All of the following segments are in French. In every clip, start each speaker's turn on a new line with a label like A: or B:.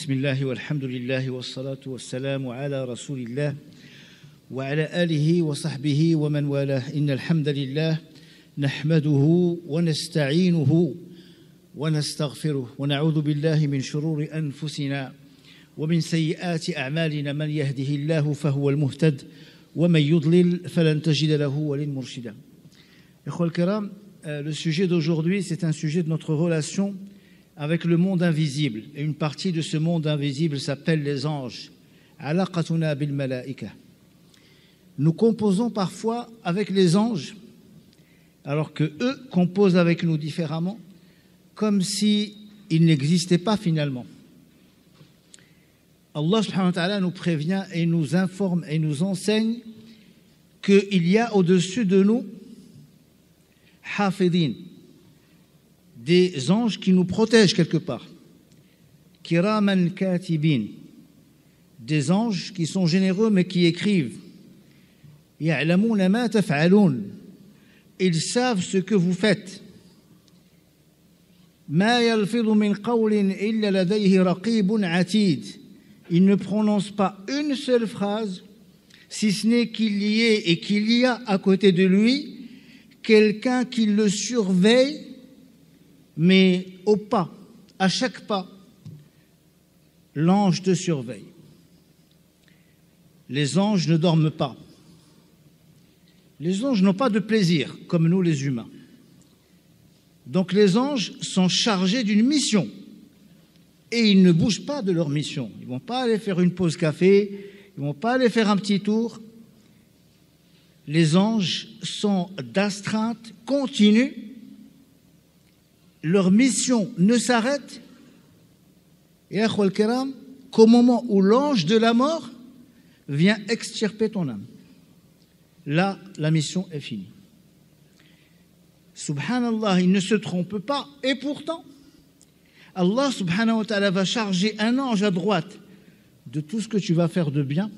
A: بسم الله والحمد لله والصلاة والسلام على رسول الله وعلى آله وصحبه ومن والاه إن الحمد لله نحمده ونستعينه ونستغفره ونعوذ بالله من شرور أنفسنا ومن سيئات أعمالنا من يهده الله فهو المهتد ومن يضلل فلن تجد له وليا مرشدا. إخوة الكرام, le sujet d'aujourd'hui, c'est un sujet de notre relation avec le monde invisible. Et une partie de ce monde invisible s'appelle les anges. Alaqatuna bil malaika. Nous composons parfois avec les anges, alors que eux composent avec nous différemment, comme si ils n'existaient pas finalement. Allah subhanahu wa ta'ala nous prévient et nous informe et nous enseigne qu'il y a au-dessus de nous hafidin, des anges qui nous protègent quelque part. Kiraman katibin, des anges qui sont généreux mais qui écrivent. Ya'lamouna ma taf'aloun, ils savent ce que vous faites. Ma yalfidhu min qawlin illa ladayhi raqibun atid, ils ne prononcent pas une seule phrase, si ce n'est qu'il y ait et qu'il y a à côté de lui quelqu'un qui le surveille, mais au pas, à chaque pas, l'ange te surveille. Les anges ne dorment pas. Les anges n'ont pas de plaisir, comme nous les humains. Donc les anges sont chargés d'une mission. Et ils ne bougent pas de leur mission. Ils ne vont pas aller faire une pause café, ils ne vont pas aller faire un petit tour. Les anges sont d'astreinte continue. Leur mission ne s'arrête, et akhwa al-kiram, qu'au moment où l'ange de la mort vient extirper ton âme. Là, la mission est finie. Subhanallah, il ne se trompe pas, et pourtant, Allah subhanahu wa ta'ala va charger un ange à droite de tout ce que tu vas faire de bien.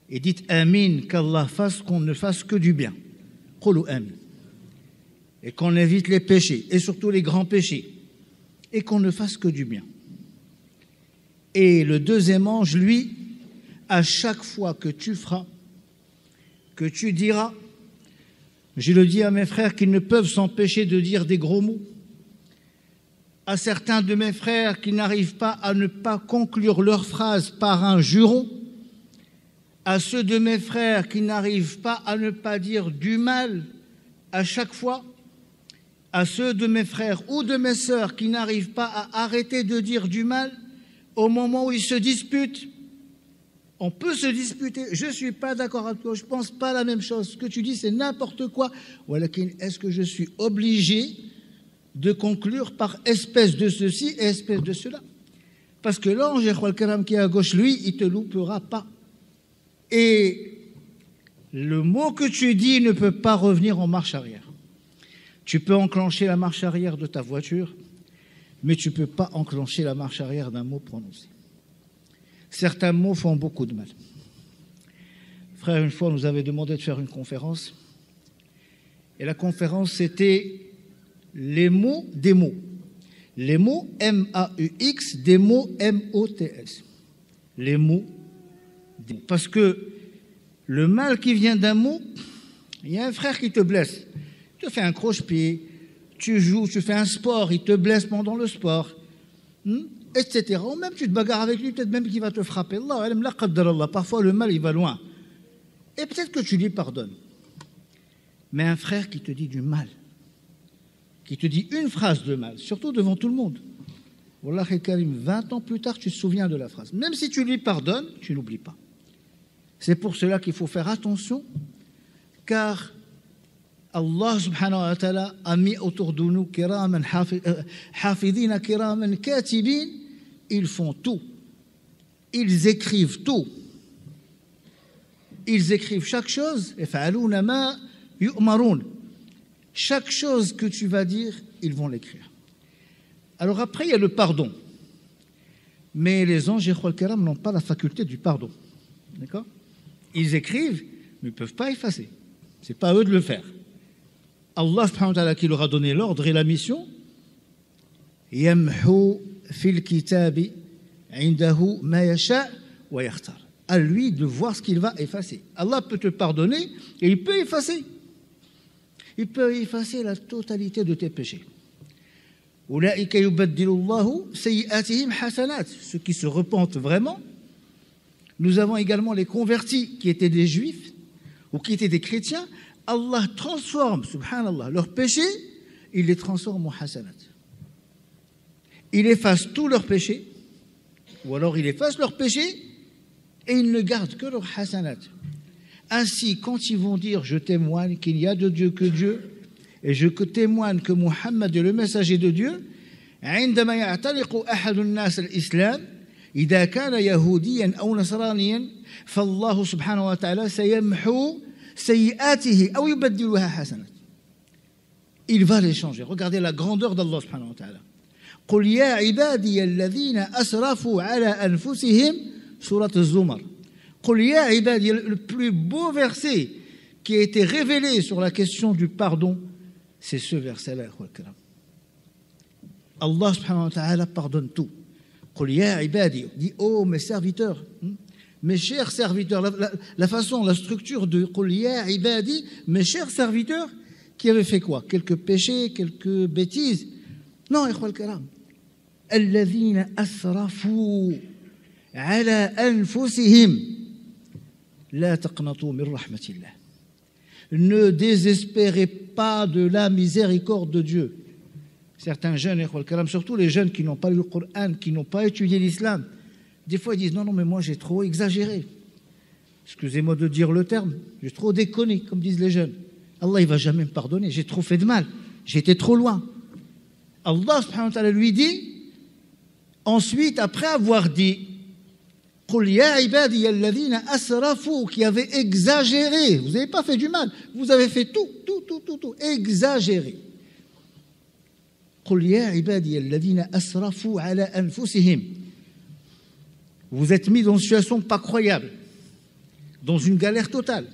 A: Et dites Amin, qu'Allah fasse qu'on ne fasse que du bien. Qulu Amin. Et qu'on évite les péchés, et surtout les grands péchés, et qu'on ne fasse que du bien. Et le deuxième ange, lui, à chaque fois que tu feras, que tu diras, je le dis à mes frères qui ne peuvent s'empêcher de dire des gros mots, à certains de mes frères qui n'arrivent pas à ne pas conclure leur phrase par un juron, à ceux de mes frères qui n'arrivent pas à ne pas dire du mal à chaque fois, à ceux de mes frères ou de mes sœurs qui n'arrivent pas à arrêter de dire du mal au moment où ils se disputent. On peut se disputer, je ne suis pas d'accord avec toi, je ne pense pas la même chose, ce que tu dis c'est n'importe quoi. Est-ce que je suis obligé de conclure par espèce de ceci et espèce de cela? Parce que l'ange qui est à gauche, lui, il ne te loupera pas. Et le mot que tu dis ne peut pas revenir en marche arrière. Tu peux enclencher la marche arrière de ta voiture, mais tu ne peux pas enclencher la marche arrière d'un mot prononcé. Certains mots font beaucoup de mal. Frère, une fois, nous avait demandé de faire une conférence. Et la conférence, c'était les mots des mots. Les mots M-A-U-X, des mots M-O-T-S. Les mots des mots. Parce que le mal qui vient d'un mot, il y a un frère qui te blesse. Tu fais un croche-pied, tu joues, tu fais un sport, il te blesse pendant le sport, etc. Ou même tu te bagarres avec lui, peut-être même qu'il va te frapper. Parfois le mal il va loin. Et peut-être que tu lui pardonnes. Mais un frère qui te dit du mal, qui te dit une phrase de mal, surtout devant tout le monde. Wallahi Karim, 20 ans plus tard, tu te souviens de la phrase. Même si tu lui pardonnes, tu n'oublies pas. C'est pour cela qu'il faut faire attention, car Allah subhanahu wa ta'ala a mis autour de nous kiraman hafidina kiraman katibin. Ils font tout. Ils écrivent tout. Ils écrivent chaque chose. Yaf'aluna ma yu'marun. Chaque chose que tu vas dire, ils vont l'écrire. Alors après, il y a le pardon. Mais les anges n'ont pas la faculté du pardon. D'accord? Ils écrivent, mais ils ne peuvent pas effacer. Ce n'est pas à eux de le faire. Allah subhanahu wa ta'ala qui leur a donné l'ordre et la mission, yamhu في الكتاب عنده ما يشاء ويختار. À lui de voir ce qu'il va effacer. Allah peut te pardonner et il peut effacer. Il peut effacer la totalité de tes péchés. أولئك يبدل الله سيئاتهم حسنات. Ceux qui se repentent vraiment. Nous avons également les convertis qui étaient des juifs ou qui étaient des chrétiens. Allah transforme, subhanallah, leurs péchés, il les transforme en hasanat. Il efface tous leurs péchés, ou alors il efface leurs péchés, et il ne garde que leurs hasanat. Ainsi, quand ils vont dire « Je témoigne qu'il n'y a de Dieu que Dieu, et je témoigne que Muhammad est le messager de Dieu », عندما يعتنق أحد الناس الإسلام إذا كان يهوديا أو نصرانيا فالله سبحانه وتعالى سيمحو سيئاته أو يبدلها حسنات. Il va les changer. Regardez la grandeur d'Allah subhanahu wa ta'ala. قل يا عبادي الذين أسرفوا على أنفسهم سورة الزمر. قل يا عبادي, le plus beau verset qui a été révélé sur la question du pardon, c'est ce verset-là. Allah subhanahu wa ta'ala pardonne tout. قل يا عبادي, dit oh mes serviteurs, mes chers serviteurs, la façon, la structure de قل يا عبادي, mes chers serviteurs, qui avaient fait quoi? Quelques péchés, quelques bêtises? Non, إخوة الكرام. الذين أسرفوا على أنفسهم لا تقنطوا من رحمة الله. Ne désespérez pas de la miséricorde de Dieu. Certains jeunes, surtout les jeunes qui n'ont pas lu le Coran, qui n'ont pas étudié l'islam, des fois ils disent non, mais moi j'ai trop exagéré. Excusez-moi de dire le terme, j'ai trop déconné, comme disent les jeunes. Allah, il ne va jamais me pardonner, j'ai trop fait de mal, j'ai été trop loin. Allah subhanahu wa ta'ala lui dit, ensuite, après avoir dit, قُلْ يَا عِبَادِيَ الَّذِينَ أَسْرَفُوا, qui avait exagéré, vous n'avez pas fait du mal, vous avez fait tout, exagéré. قُلْ يَا عِبَادِيَ الَّذِينَ أَسْرَفُوا عَلَى أَنفُسِهِمْ. Vous êtes mis dans une situation pas croyable, dans une galère totale.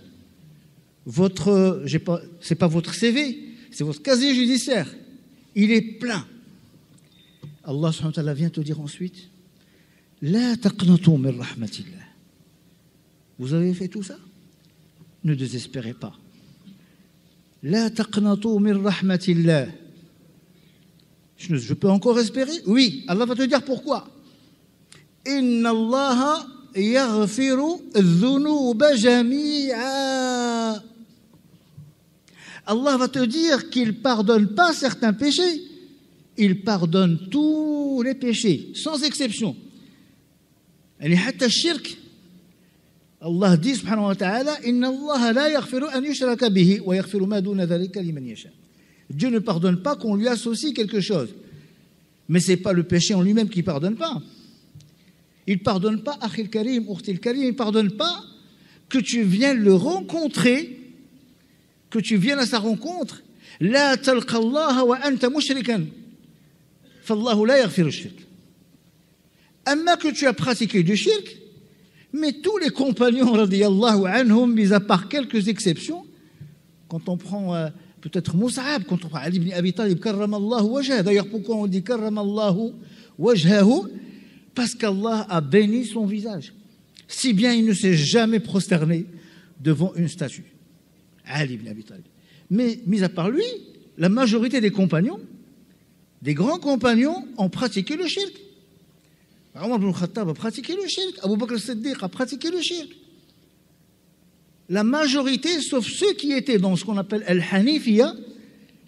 A: C'est pas votre CV, c'est votre casier judiciaire. Il est plein. Allah subhanahu wa ta'ala vient te dire ensuite, La taqnatu min rahmatillah. Vous avez fait tout ça? Ne désespérez pas. La taqnatu min rahmatillah. Je peux encore espérer? Oui. Allah va te dire pourquoi. Inna Allah yaghfiru dhunuba jami'a. Allah va te dire qu'il ne pardonne pas certains péchés. Il pardonne tous les péchés, sans exception. يعني حتى الشرك الله dit سبحانه وتعالى إن الله لا يغفر أن يشرك به ويغفر ما دون ذلك لمن يشاء. Dieu ne pardonne pas qu'on lui associe quelque chose. Mais ce n'est pas le péché en lui-même qui ne pardonne pas. Il ne pardonne pas, Akhil Karim, Ukhtil Karim, il ne pardonne pas que tu viennes le rencontrer, que tu viennes à sa rencontre. لا تلقى الله وأنت مشركا فالله لا يغفر الشرك. Amma que tu as pratiqué du shirk, mais tous les compagnons, radiyallahu anhum, mis à part quelques exceptions, quand on prend peut-être Mus'ab, quand on prend Ali ibn Abi Talib, karramallahu wajhah. D'ailleurs, pourquoi on dit karramallahu wajhahu? Parce qu'Allah a béni son visage. Si bien il ne s'est jamais prosterné devant une statue. Ali ibn Abi Talib. Mais, mis à part lui, la majorité des compagnons, des grands compagnons, ont pratiqué le shirk. Omar ibn Khattab a pratiqué le shirk, Abu Bakr al-Siddiq a pratiqué le shirk. La majorité, sauf ceux qui étaient dans ce qu'on appelle Al-Hanifiyya,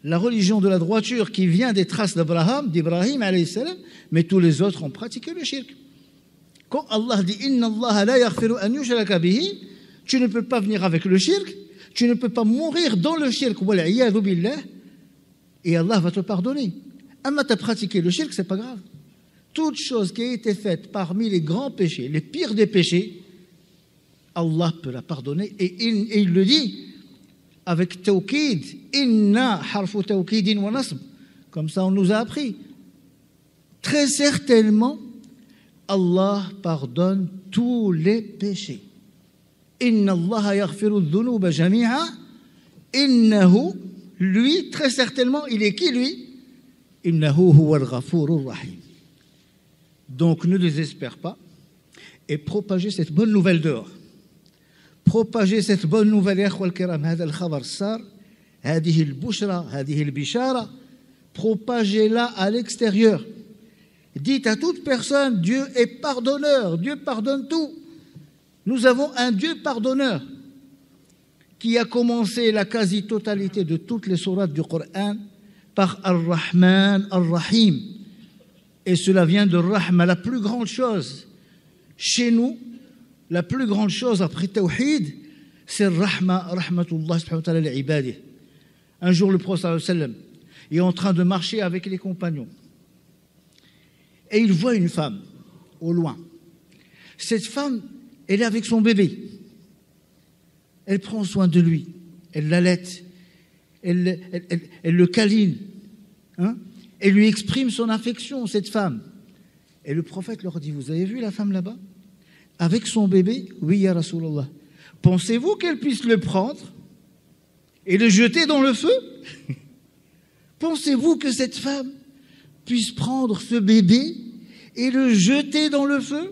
A: la religion de la droiture qui vient des traces d'Ibrahim alayhi salam, mais tous les autres ont pratiqué le shirk. Quand Allah dit Inna Allah la yaghfiru an yushraka bihi, tu ne peux pas venir avec le shirk, tu ne peux pas mourir dans le shirk, wal-iyadhu billah, et Allah va te pardonner. Amma tu as pratiqué le shirk, c'est pas grave. Toute chose qui a été faite parmi les grands péchés, les pires des péchés, Allah peut la pardonner. Et il le dit avec tawkid, inna harfu tawkidin wa nasb. Comme ça, on nous a appris. Très certainement, Allah pardonne tous les péchés. Inna Allah yaghfiru dhunuba jami'a. Innahu, lui, très certainement, il est qui lui? Innahu huwa al-ghafurur rahim. Donc ne désespère pas et propagez cette bonne nouvelle dehors. Propagez cette bonne nouvelle, يا إخوة الكرام. هذا الخبر السار، هذه البشرى، هذه البشارة، propagez-la à l'extérieur. Dites à toute personne, Dieu est pardonneur, Dieu pardonne tout. Nous avons un Dieu pardonneur qui a commencé la quasi-totalité de toutes les sourates du Coran par Ar-Rahman, Ar-Rahim. Et cela vient de Rahma, la plus grande chose. Chez nous, la plus grande chose après Tawhid, c'est Rahma, Rahmatullah subhanahu wa ta'ala li-ibadih. Un jour, le prophète sallallahu alayhi wa sallam est en train de marcher avec les compagnons. Et il voit une femme au loin. Cette femme, elle est avec son bébé. Elle prend soin de lui. Elle l'allaite. Elle le câline. Hein? Elle lui exprime son affection, cette femme. Et le prophète leur dit, vous avez vu la femme là-bas? Avec son bébé? Oui, ya Rasulallah. Pensez-vous qu'elle puisse le prendre et le jeter dans le feu? Pensez-vous que cette femme puisse prendre ce bébé et le jeter dans le feu?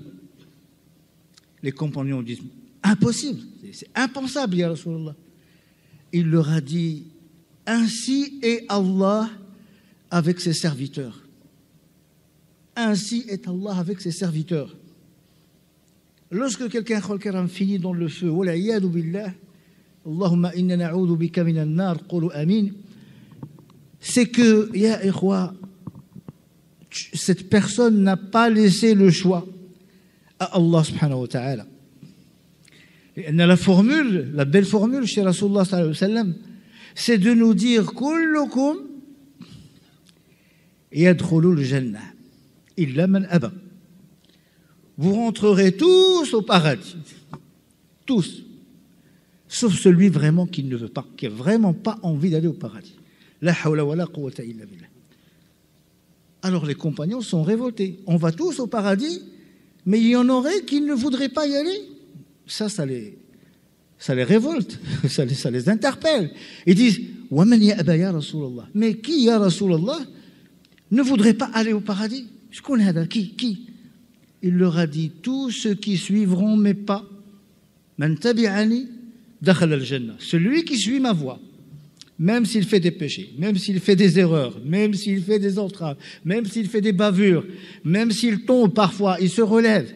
A: Les compagnons disent, impossible, c'est impensable, ya Rasulallah. Il leur a dit, ainsi est Allah avec ses serviteurs. Ainsi est Allah avec ses serviteurs. Lorsque quelqu'un finit dans le feu, wal'iyadu billah, Allahumma inna na'udhu bika minan nar, qulu amin, c'est que, ya ikhwa, cette personne n'a pas laissé le choix à Allah subhanahu wa ta'ala. Et la formule, la belle formule chez Rasulullah sallallahu alayhi wa sallam, c'est de nous dire kullukum yadkhulul jannah illa man aba. Vous rentrerez tous au paradis. Tous. Sauf celui vraiment qui ne veut pas, qui n'a vraiment pas envie d'aller au paradis. La hawla wa la quwwata illa billah. Alors les compagnons sont révoltés. On va tous au paradis, mais il y en aurait qui ne voudraient pas y aller. Ça les révolte, ça les interpelle. Ils disent, wa man ya'ba ya Rasulallah. Mais qui, ya Rasulallah, ne voudrait pas aller au paradis? Qui? Il leur a dit, tous ceux qui suivront mes pas, man tabi'ani dakhala al-jannah. Celui qui suit ma voie, même s'il fait des péchés, même s'il fait des erreurs, même s'il fait des entraves, même s'il fait des bavures, même s'il tombe parfois, il se relève,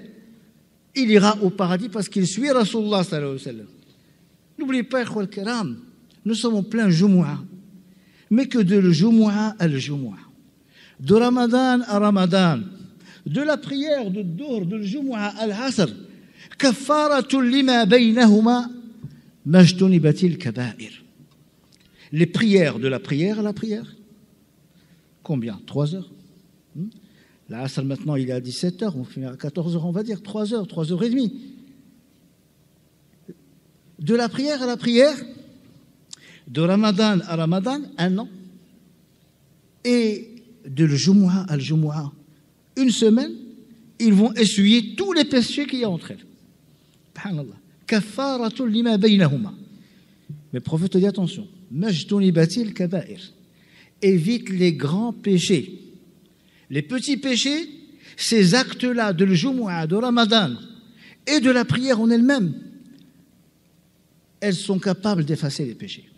A: il ira au paradis parce qu'il suit Rasulullah sallallahu alayhi wa sallam. N'oubliez pas, ikhwa al-kiram, nous sommes en plein Jumu'ah, mais que de le Jumu'ah à le Jumu'ah, de Ramadan à Ramadan, de la prière de Dohr, de Jumu'ah al-Asr, kaffaratul lima baynahuma majtunibatil kaba'ir. Les prières de la prière à la prière. Combien? 3 heures. L'Asr maintenant il est à 17 heures, on finit à 14 heures, on va dire 3 heures, 3 heures et demie. De la prière à la prière, de Ramadan à Ramadan, 1 an. Et de le Jumu'ah à le Jumu'ah, 1 semaine, ils vont essuyer tous les péchés qu'il y a entre elles. Subhanallah. Kaffaratul lima baynahuma. Mais le prophète dit attention. Majtunibatil kaba'ir. Évite les grands péchés. Les petits péchés, ces actes-là de le Jumu'ah, de Ramadan et de la prière en elle-même, elles sont capables d'effacer les péchés.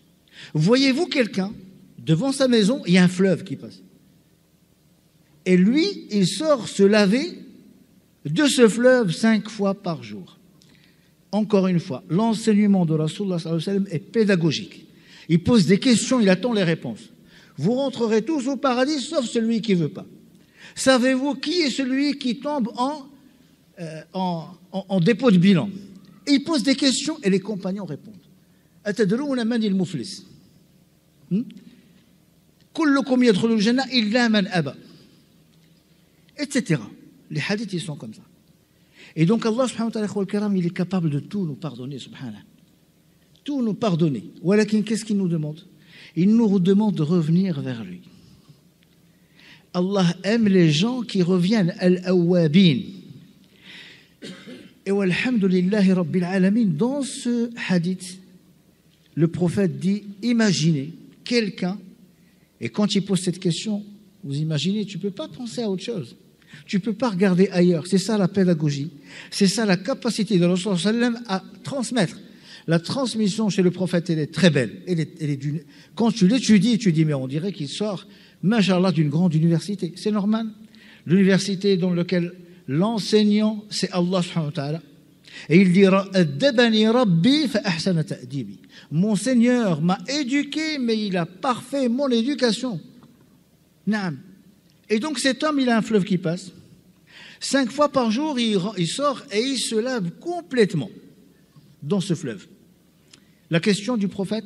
A: Voyez-vous quelqu'un, devant sa maison, il y a un fleuve qui passe. Et lui, il sort se laver de ce fleuve 5 fois par jour. Encore une fois, l'enseignement de Rasulullah sallallahu alayhi wa sallam est pédagogique. Il pose des questions, il attend les réponses. Vous rentrerez tous au paradis, sauf celui qui ne veut pas. Savez-vous qui est celui qui tombe en dépôt de bilan? Et il pose des questions et les compagnons répondent. Atadrouna man il muflis. Kullukum yadkhulul jannah illa man aba. Etc. Les hadiths, ils sont comme ça. Et donc Allah subhanahu wa ta'ala, il est capable de tout nous pardonner, subhanahu. Tout nous pardonner. Walakin, qu'est-ce qu'il nous demande? Il nous demande de revenir vers lui. Allah aime les gens qui reviennent, al-awwabin. Et walhamdulillahi rabbil alamin, dans ce hadith, le prophète dit, imaginez quelqu'un, et quand il pose cette question, vous imaginez, tu ne peux pas penser à autre chose. Tu ne peux pas regarder ailleurs. C'est ça la pédagogie. C'est ça la capacité de Rasul sallam à transmettre. La transmission chez le prophète, elle est très belle. Quand tu l'étudies, tu dis, mais on dirait qu'il sort, machallah, d'une grande université. C'est normal. L'université dans laquelle l'enseignant, c'est Allah subhanahu wa ta'ala. Et il dira, mon Seigneur m'a éduqué, mais il a parfait mon éducation. Naam. Et donc cet homme, il a un fleuve qui passe. 5 fois par jour, il sort et il se lave complètement dans ce fleuve. La question du prophète,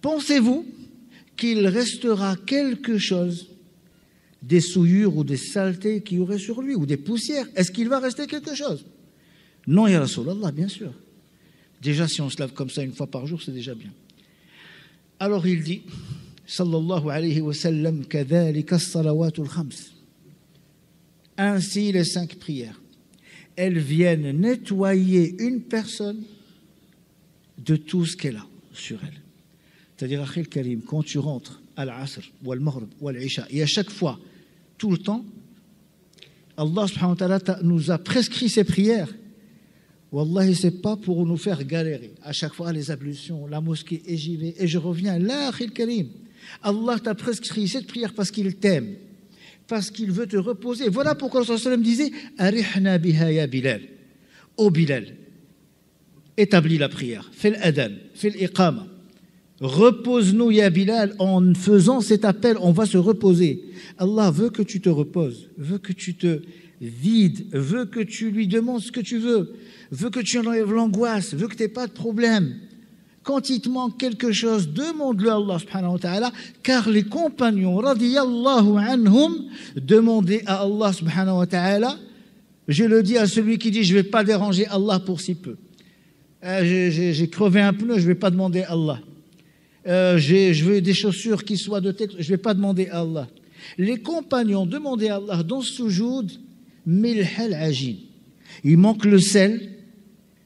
A: pensez-vous qu'il restera quelque chose, des souillures ou des saletés qu'il y aurait sur lui, ou des poussières? Est-ce qu'il va rester quelque chose? Non, ya Rasulallah, bien sûr. Déjà, si on se lave comme ça 1 fois par jour, c'est déjà bien. Alors il dit, sallallahu alayhi wa sallam, kadhalika as-salawatul khams. Ainsi les 5 prières, elles viennent nettoyer une personne de tout ce qu'elle a sur elle. C'est-à-dire, Akhil Karim, quand tu rentres à l'Asr, ou à l'Maghrib, ou à l'Isha, et à chaque fois, tout le temps, Allah subhanahu wa ta'ala nous a prescrit ces prières. Wallahi, ce n'est pas pour nous faire galérer. À chaque fois, les ablutions, la mosquée, et j'y vais, et je reviens. Là, Akhil Karim, Allah t'a prescrit cette prière parce qu'il t'aime, parce qu'il veut te reposer. Voilà pourquoi le Rasul sallam disait « Arihna biha ya Bilal » ô Bilal, établis la prière, fais l'adhan, fais l'iqama. Repose-nous, ya Bilal, en faisant cet appel, on va se reposer. Allah veut que tu te reposes, veut que tu te vides, veut que tu lui demandes ce que tu veux, veut que tu enlèves l'angoisse, veut que tu n'aies pas de problème. Quand il te manque quelque chose, demande-le à Allah subhanahu wa ta'ala, car les compagnons, radiyallahu anhum, demandaient à Allah subhanahu wa ta'ala, je le dis à celui qui dit, je ne vais pas déranger Allah pour si peu. J'ai crevé un pneu, je ne vais pas demander à Allah. Je veux des chaussures qui soient de tête, je ne vais pas demander à Allah. Les compagnons demandaient à Allah dans ce soujoud, milhal ajin. Il manque le sel,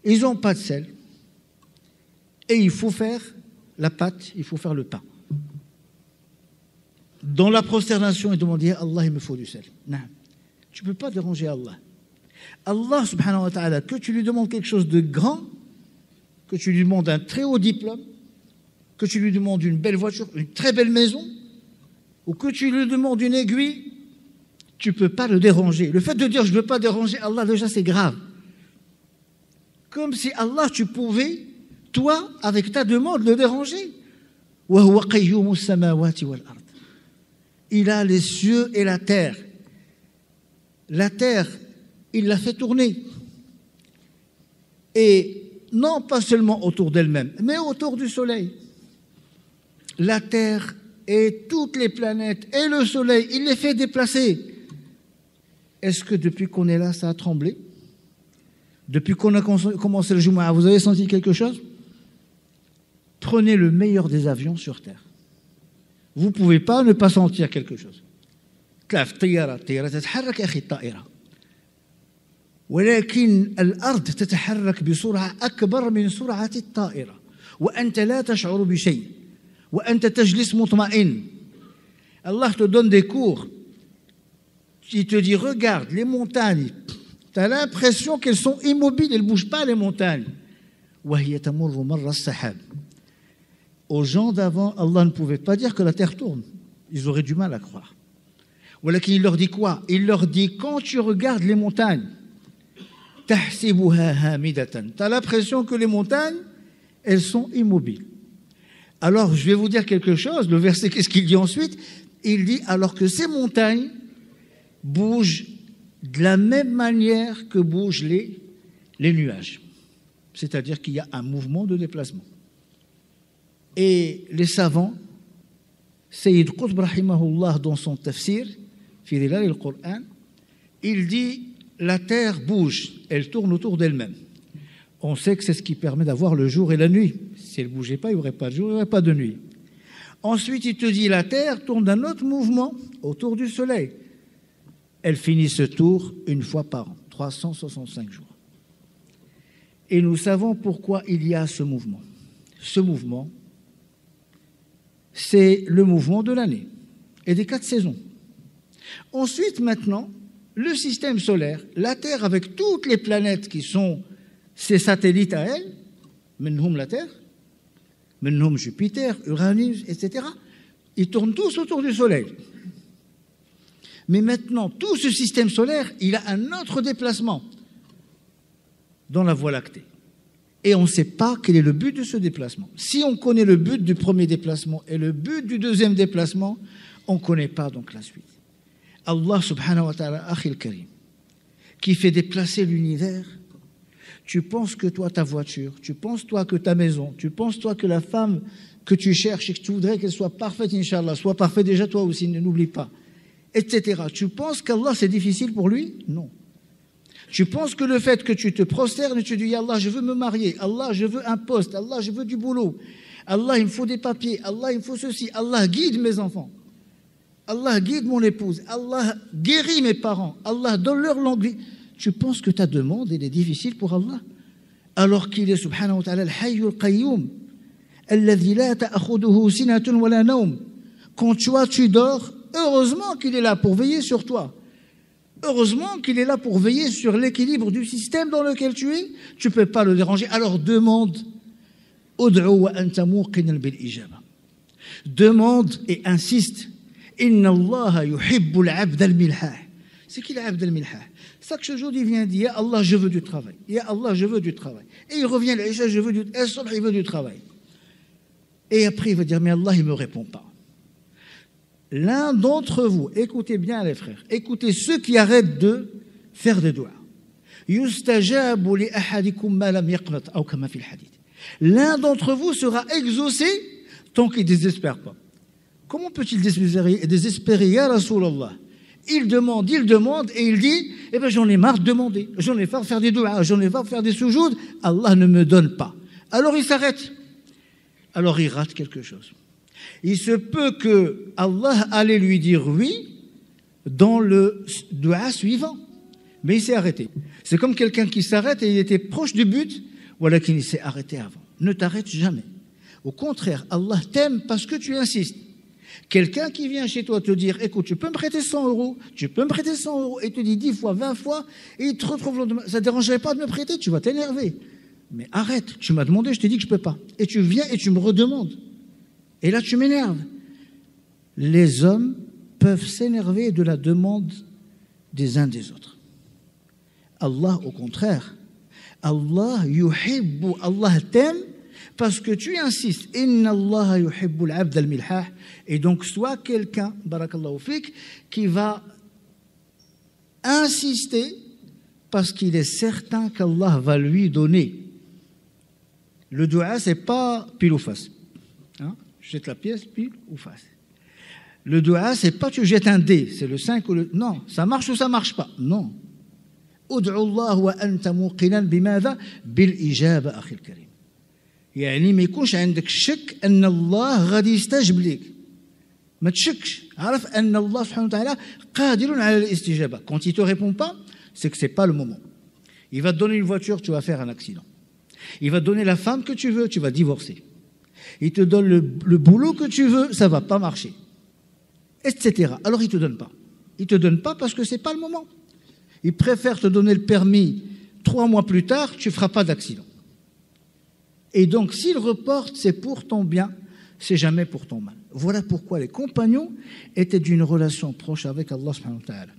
A: ils n'ont pas de sel. Et il faut faire la pâte, il faut faire le pain. Dans la prosternation, ils demandaient à Allah, il me faut du sel. Non, tu ne peux pas déranger Allah. Allah subhanahu wa ta'ala, que tu lui demandes quelque chose de grand, que tu lui demandes un très haut diplôme, que tu lui demandes une belle voiture, une très belle maison, ou que tu lui demandes une aiguille, tu ne peux pas le déranger. Le fait de dire je ne veux pas déranger Allah, déjà c'est grave. Comme si Allah, tu pouvais, toi, avec ta demande, le déranger. Il a les cieux et la terre. La terre, il l'a fait tourner. Et non pas seulement autour d'elle-même, mais autour du soleil. La terre et toutes les planètes et le soleil, il les fait déplacer. Est-ce que depuis qu'on est là, ça a tremblé? Depuis qu'on a commencé le Jumu'ah, vous avez senti quelque chose? Prenez le meilleur des avions sur Terre. Vous ne pouvez pas ne pas sentir quelque chose. الطيارة تتحرك أخي الطائرة ولكن الأرض تتحرك بسرعة أكبر من سرعة الطائرة وأنت لا تشعر بشيء وأنت تجلس مطمئن. Allah te donne des cours. Il te dit regarde les montagnes. Tu as l'impression qu'elles sont immobiles, elles ne bougent pas les montagnes. وهي تمر مر السحاب. Aux gens d'avant, Allah ne pouvait pas dire que la terre tourne. Ils auraient du mal à croire. Il leur dit quoi? Il leur dit, quand tu regardes les montagnes, tu as l'impression que les montagnes, elles sont immobiles. Alors, je vais vous dire quelque chose. Le verset, qu'est-ce qu'il dit ensuite? Il dit, alors que ces montagnes bougent de la même manière que bougent les nuages. C'est-à-dire qu'il y a un mouvement de déplacement. Et les savants, Sayyid Qutb rahimahullah dans son tafsir, fi Dhilal al-Qur'an, il dit la terre bouge, elle tourne autour d'elle-même. On sait que c'est ce qui permet d'avoir le jour et la nuit. Si elle ne bougeait pas, il n'y aurait pas de jour, il n'y aurait pas de nuit. Ensuite, il te dit la terre tourne d'un autre mouvement autour du soleil. Elle finit ce tour une fois par an, 365 jours. Et nous savons pourquoi il y a ce mouvement. Ce mouvement, c'est le mouvement de l'année et des 4 saisons. Ensuite, maintenant, le système solaire, la Terre avec toutes les planètes qui sont ses satellites à elle, منهم la Terre, منهم Jupiter, Uranus, etc., ils tournent tous autour du Soleil. Mais maintenant, tout ce système solaire, il a un autre déplacement dans la Voie lactée. Et on ne sait pas quel est le but de ce déplacement. Si on connaît le but du premier déplacement et le but du deuxième déplacement, on ne connaît pas donc la suite. Allah subhanahu wa ta'ala, akhil karim, qui fait déplacer l'univers, tu penses que toi, ta voiture, tu penses toi que ta maison, tu penses toi que la femme que tu cherches et que tu voudrais qu'elle soit parfaite, Inch'Allah, soit parfaite déjà toi aussi, n'oublie pas, etc. Tu penses qu'Allah c'est difficile pour lui? Non. Tu penses que le fait que tu te prosternes et tu dis Allah, je veux me marier, Allah, je veux un poste, Allah, je veux du boulot, Allah, il me faut des papiers, Allah, il me faut ceci, Allah, guide mes enfants, Allah, guide mon épouse, Allah, guérit mes parents, Allah, donne-leur l'anglais. Tu penses que ta demande, elle est difficile pour Allah, alors qu'il est, subhanahu wa ta'ala, al-hayyul qayyum, alladhi la ta'khuduhu sinatun wa la nawm. Quand toi, tu dors, heureusement qu'il est là pour veiller sur toi. Heureusement qu'il est là pour veiller sur l'équilibre du système dans lequel tu es. Tu ne peux pas le déranger. Alors demande. Demande et insiste. Inna Allah yuhibbul abd al-milhah. C'est qui l'abd al-milhah? Chaque jour, il vient dire, Ya Allah, je veux du travail. Ya Allah, je veux du travail. Et il revient, l'Isha, je veux du travail. Il veut du travail. Et après, il va dire, mais Allah, il ne me répond pas. L'un d'entre vous, écoutez bien les frères, écoutez ceux qui arrêtent de faire des doigts. L'un d'entre vous sera exaucé tant qu'il ne désespère pas. Comment peut-il désespérer, ya Rasulallah? Il demande, et il dit, eh bien j'en ai marre de demander, j'en ai marre de faire des doigts, j'en ai marre de faire des soujouds, Allah ne me donne pas. Alors il s'arrête. Alors il rate quelque chose. Il se peut que Allah allait lui dire oui dans le dua suivant, mais il s'est arrêté. C'est comme quelqu'un qui s'arrête et il était proche du but, voilà qu'il s'est arrêté avant. Ne t'arrête jamais. Au contraire, Allah t'aime parce que tu insistes. Quelqu'un qui vient chez toi te dire, écoute, tu peux me prêter 100 euros, tu peux me prêter 100 euros, et te dit 10 fois, 20 fois, et il te retrouve le lendemain. Ça ne dérangerait pas de me prêter, tu vas t'énerver. Mais arrête, tu m'as demandé, je t'ai dit que je ne peux pas. Et tu viens et tu me redemandes. Et là, tu m'énerves. Les hommes peuvent s'énerver de la demande des uns des autres. Allah, au contraire, Allah yuhibbu, Allah t'aime parce que tu insistes. Inna Allah yuhibbu al-abd al-milhah. Et donc, sois quelqu'un, barakallahu fik, qui va insister parce qu'il est certain qu'Allah va lui donner. Le dua, c'est pas pile ou face. Hein? Je jette la pièce, pile ou face. Le dua, c'est pas tu jettes un dé, c'est le 5 ou le... Non, ça marche ou ça marche pas. Non. Ud'u Allah wa anta muqinan bimadha bil ijaba akhi al-karim. يعني ما يكونش عندك شك أن الله غادي يستجب لك. ما تشكش. عرف أن الله سبحانه وتعالى قادر على الاستجابة. Quand il te répond pas, c'est que c'est pas le moment. Il va te donner une voiture, tu vas faire un accident. Il va te donner la femme que tu veux, tu vas divorcer. Il te donne le boulot que tu veux, ça va pas marcher. Etc. Alors il te donne pas. Il te donne pas parce que c'est pas le moment. Il préfère te donner le permis 3 mois plus tard, tu feras pas d'accident. Et donc, s'il reporte, c'est pour ton bien, c'est jamais pour ton mal. Voilà pourquoi les compagnons étaient d'une relation proche avec Allah subhanahu wa ta'ala.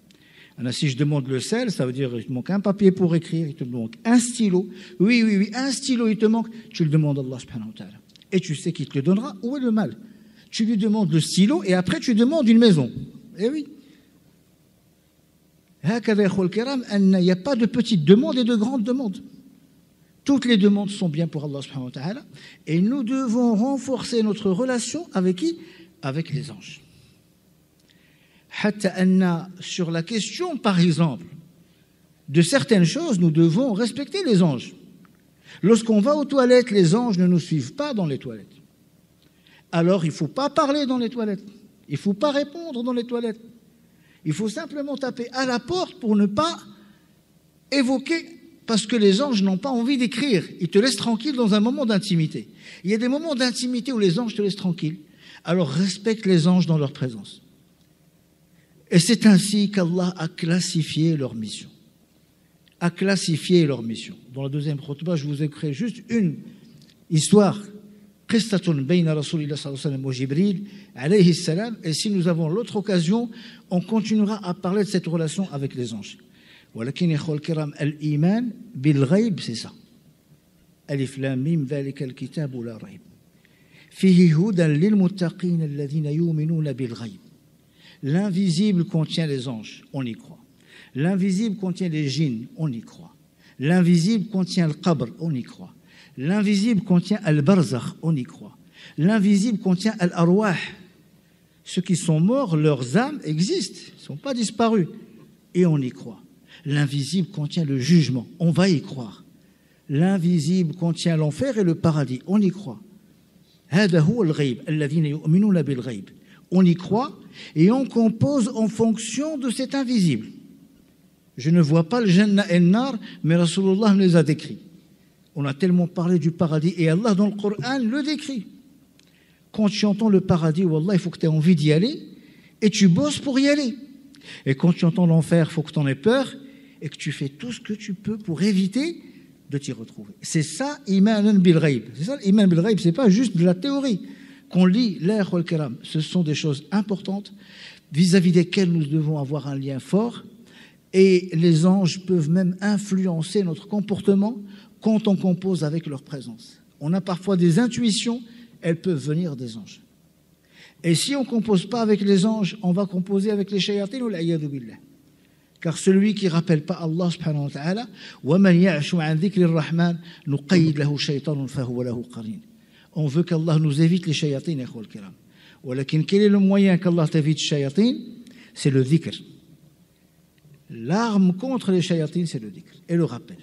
A: Alors, si je demande le sel, ça veut dire qu'il te manque un papier pour écrire, il te manque un stylo. Oui, un stylo, il te manque. Tu le demandes à Allah subhanahu wa ta'ala. Et tu sais qu'il te le donnera. Où est le mal? Tu lui demandes le stylo et après tu demandes une maison. Eh oui. Il n'y a pas de petites demandes et de grandes demandes. Toutes les demandes sont bien pour Allah subhanahu wa ta'ala. Et nous devons renforcer notre relation avec qui? Avec les anges. Sur la question, par exemple, de certaines choses, nous devons respecter les anges. Lorsqu'on va aux toilettes, les anges ne nous suivent pas dans les toilettes. Alors, il ne faut pas parler dans les toilettes. Il ne faut pas répondre dans les toilettes. Il faut simplement taper à la porte pour ne pas évoquer, parce que les anges n'ont pas envie d'écrire. Ils te laissent tranquille dans un moment d'intimité. Il y a des moments d'intimité où les anges te laissent tranquille. Alors respecte les anges dans leur présence. Et c'est ainsi qu'Allah a classifié leur mission. A classifié leur mission. Dans la deuxième khutbah, je vous ai créé juste une histoire. Qistatun bayna Rasulillah sallallahu alayhi wa sallam wa Jibril alayhi salam. Et si nous avons l'autre occasion, on continuera à parler de cette relation avec les anges. Walakin ikhwa al-kiram, al-iman bil-ghayb, c'est ça. Alif lam mim dhalika al-kitab la rayb. Fihi hudan lil-muttaqin alladhina yu'minuna bil-ghayb. L'invisible contient les anges, on y croit. L'invisible contient les djinns, on y croit. L'invisible contient le qabr, on y croit. L'invisible contient al-barzakh, on y croit. L'invisible contient al-arwah. Ceux qui sont morts, leurs âmes existent, ils ne sont pas disparus. Et on y croit. L'invisible contient le jugement, on va y croire. L'invisible contient l'enfer et le paradis, on y croit. هذا هو الغيب الذين يؤمنون بالغيب. On y croit et on compose en fonction de cet invisible. Je ne vois pas le Jannah et le Nar, mais Rasulullah me les a décrits. On a tellement parlé du paradis et Allah dans le Coran le décrit. Quand tu entends le paradis, Wallah, il faut que tu aies envie d'y aller et tu bosses pour y aller. Et quand tu entends l'enfer, il faut que tu en aies peur et que tu fais tout ce que tu peux pour éviter de t'y retrouver. C'est ça, Iman bil Ghaib. C'est ça, Iman bil Ghaib, c'est pas juste de la théorie. Qu'on lit l'air wal kiram, ce sont des choses importantes vis-à-vis desquelles nous devons avoir un lien fort et les anges peuvent même influencer notre comportement quand on compose avec leur présence. On a parfois des intuitions, elles peuvent venir des anges. Et si on ne compose pas avec les anges, on va composer avec les shayatins ou l'ayadou billah. Car celui qui ne rappelle pas Allah subhanahu wa ta'ala, وَمَنْ يَعْشُ عَنْ ذِكْرِ الرَّحْمَنِ نُقَيِّدْ لَهُ شَيْطَانٌ فَهُوَ لَهُ قَرِينٌ. On veut qu'Allah nous évite les shayatines, ikhwa al-kiram. Walakin, quel est le moyen qu'Allah t'évite les shayatines? C'est le dhikr. L'arme contre les shayatines, c'est le dhikr. Et le rappel.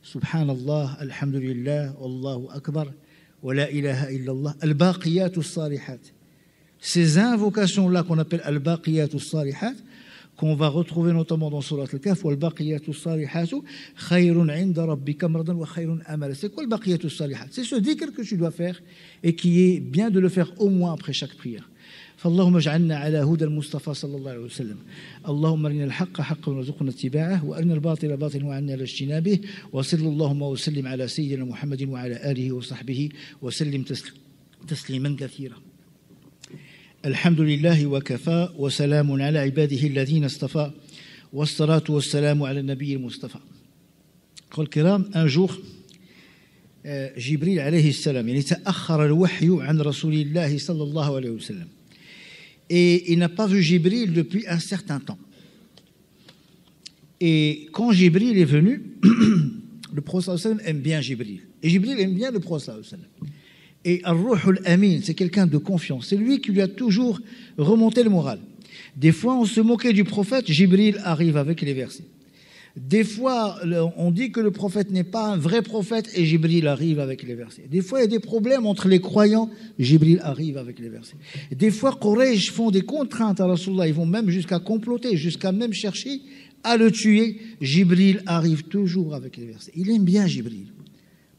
A: Subhanallah, alhamdulillah, Allahu akbar, wa la ilaha illallah, al-baqiyatu salihat. Ces invocations-là qu'on appelle al-baqiyatu salihat, qu'on va retrouver notamment dans Surat al-Kahf, wal-baqiyatu salihatu khayrun 'inda rabbika mardan wa khayrun amala. C'est quoi al-baqiyatu salihat? C'est ce dhikr que tu dois faire et qui est bien de le faire au moins après chaque prière. فاللهم اجعلنا على هدى المصطفى صلى الله عليه وسلم. اللهم ارنا الحق حقا وارزقنا اتباعه وارنا الباطل باطلا وعنا اجتنابه وصلى اللهم وسلم على سيدنا محمد وعلى اله وصحبه وسلم تسليما كثيرا. الحمد لله وكفى وسلام على عباده الذين اصطفى والصلاة والسلام على النبي المصطفى. قال الكرام, un jour, Jibril alayhi salam, il تأخر الوحي عن رسول الله صلى الله عليه وسلم. Et il n'a pas vu Jibril depuis un certain temps. Et quand Jibril est venu, le prophète sallam aime bien Jibril. Et Jibril aime bien le prophète sallam. Et Ar-Ruh al-Amin, c'est quelqu'un de confiance. C'est lui qui lui a toujours remonté le moral. Des fois, on se moquait du prophète, Jibril arrive avec les versets. Des fois, on dit que le prophète n'est pas un vrai prophète et Jibril arrive avec les versets. Des fois, il y a des problèmes entre les croyants, Jibril arrive avec les versets. Des fois, Quraysh font des contraintes à Rasulullah, ils vont même jusqu'à comploter, jusqu'à même chercher à le tuer. Jibril arrive toujours avec les versets. Il aime bien Jibril,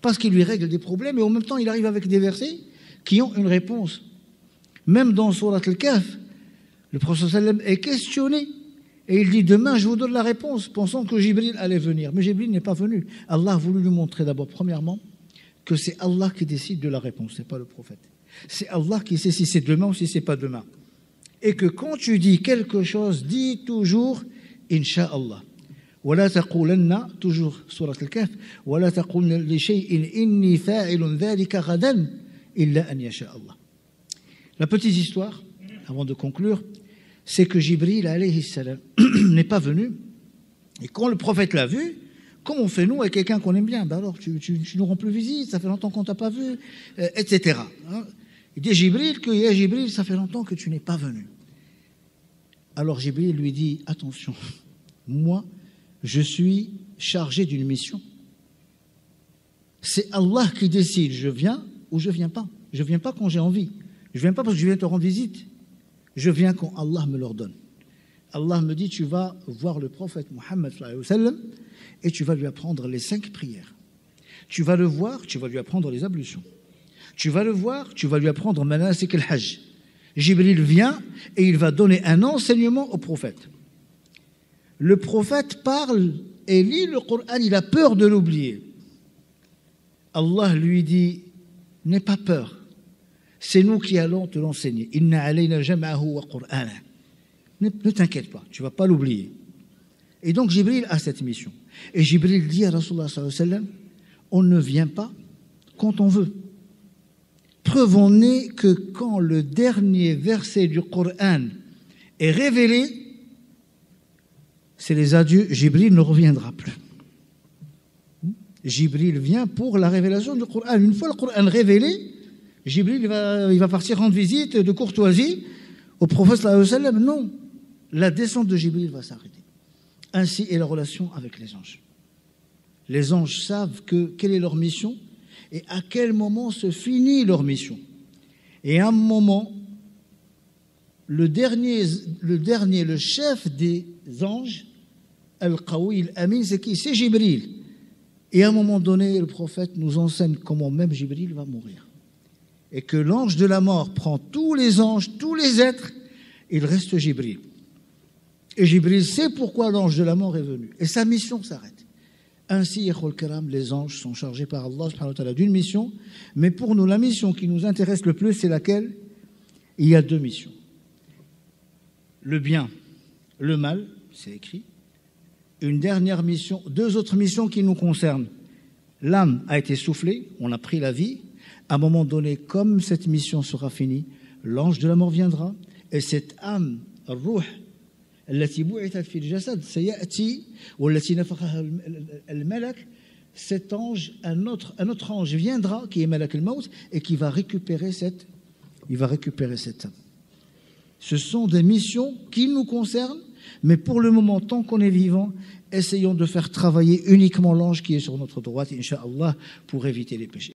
A: parce qu'il lui règle des problèmes et en même temps, il arrive avec des versets qui ont une réponse. Même dans Surat al-Kahf, le prophète sallam est questionné. Et il dit, demain, je vous donne la réponse, pensant que Jibril allait venir. Mais Jibril n'est pas venu. Allah a voulu lui montrer d'abord, premièrement, que c'est Allah qui décide de la réponse, ce n'est pas le prophète. C'est Allah qui sait si c'est demain ou si ce n'est pas demain. Et que quand tu dis quelque chose, dis toujours, Inch'Allah. ولا تقولن, toujours surat al-Kahf, ولا تقولن لشيء إني فاعل ذلك غدا إلا أن يشاء الله. La petite histoire, avant de conclure, c'est que Jibril alayhi salam n'est pas venu. Et quand le prophète l'a vu, comme on fait nous avec quelqu'un qu'on aime bien, ben alors tu nous rends plus visite, ça fait longtemps qu'on t'a pas vu, etc. Il dit Jibril que Jibril, ça fait longtemps que tu n'es pas venu. Alors Jibril lui dit, attention, moi, je suis chargé d'une mission. C'est Allah qui décide, je viens ou je viens pas. Je viens pas quand j'ai envie. Je viens pas parce que je viens te rendre visite. Je viens quand Allah me l'ordonne. Allah me dit, tu vas voir le prophète Muhammad sallallahu alayhi wa sallam et tu vas lui apprendre les 5 prières. Tu vas le voir, tu vas lui apprendre les ablutions. Tu vas le voir, tu vas lui apprendre manasik al-hajj. Jibril vient et il va donner un enseignement au prophète. Le prophète parle et lit le Coran, il a peur de l'oublier. Allah lui dit, n'aie pas peur, c'est nous qui allons te l'enseigner. Inna alayna jam'ahu wa qur'ana. Ne t'inquiète pas, tu ne vas pas l'oublier. Et donc Jibril a cette mission. Et Jibril dit à Rasulullah sallallahu alayhi wa sallam, on ne vient pas quand on veut. Preuve en est que quand le dernier verset du Coran est révélé, c'est les adieux, Jibril ne reviendra plus. Jibril vient pour la révélation du Coran. Une fois le Coran révélé, Jibril il va partir rendre visite de courtoisie au prophète sallallahu alayhi wa sallam. Non, la descente de Jibril va s'arrêter. Ainsi est la relation avec les anges. Les anges savent quelle est leur mission et à quel moment se finit leur mission. Et à un moment, le chef des anges, Al-Qawi, Al-Amin, c'est qui? C'est Jibril. Et à un moment donné, le prophète nous enseigne comment même Jibril va mourir. Et que l'ange de la mort prend tous les anges, tous les êtres, il reste Jibril. Et Jibril sait pourquoi l'ange de la mort est venu. Et sa mission s'arrête. Ainsi, les anges sont chargés par Allah subhanahu wa ta'ala d'une mission. Mais pour nous, la mission qui nous intéresse le plus, c'est laquelle? Il y a deux missions. Le bien, le mal, c'est écrit. Une dernière mission, deux autres missions qui nous concernent. L'âme a été soufflée, on a pris la vie. À un moment donné, comme cette mission sera finie, l'ange de la mort viendra. Et cette âme, Ruh, التي بعثت في الجسد سيأتي والتي نفخها الملك, cet ange, un autre ange viendra qui est Malak al-Maut et qui va récupérer cette âme. Ce sont des missions qui nous concernent, mais pour le moment, tant qu'on est vivant, essayons de faire travailler uniquement l'ange qui est sur notre droite, Inch'Allah, pour éviter les péchés.